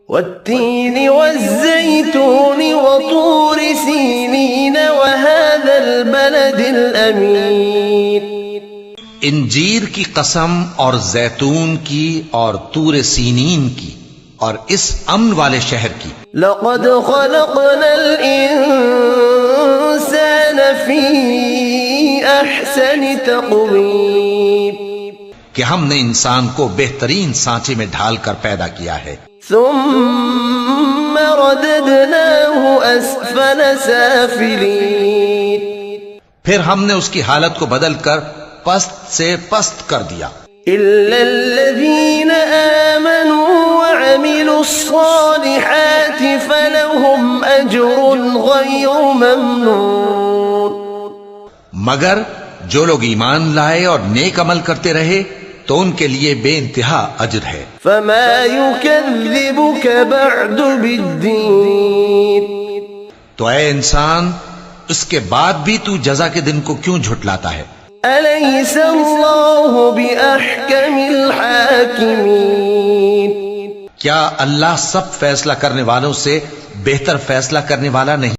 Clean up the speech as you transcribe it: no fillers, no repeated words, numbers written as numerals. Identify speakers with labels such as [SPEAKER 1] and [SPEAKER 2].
[SPEAKER 1] والتين والزيتون وطور سينين وهذا البلد الأمين.
[SPEAKER 2] انجیر کی قسم اور زیتون کی اور طور سینین کی اور اس امن والے شہر کی.
[SPEAKER 1] لقد خلقنا الإنسان في أحسن تقويم.
[SPEAKER 2] کہ ہم نے انسان کو بہترین سانچے میں ڈھال کر پیدا کیا ہے.
[SPEAKER 1] ثم رددناه أسفل سافلين.
[SPEAKER 2] پھر ہم نے اس کی حالت کو بدل کر پست سے پست کر دیا.
[SPEAKER 1] إلا الذين آمنوا وعملوا الصالحات فلهم أجر غير ممنون.
[SPEAKER 2] مگر جو لوگ ایمان لائے اور نیک عمل کرتے رہے تو ان کے لیے بے انتہا اجر ہے.
[SPEAKER 1] فما يكذبك بعد بالدين.
[SPEAKER 2] تو اے انسان اس کے بعد بھی تو جزا کے دن کو کیوں جھٹلاتا ہے؟
[SPEAKER 1] أليس الله بأحكم الحاكمين.
[SPEAKER 2] کیا اللہ سب فیصلہ کرنے والوں سے بہتر فیصلہ کرنے والا نہیں؟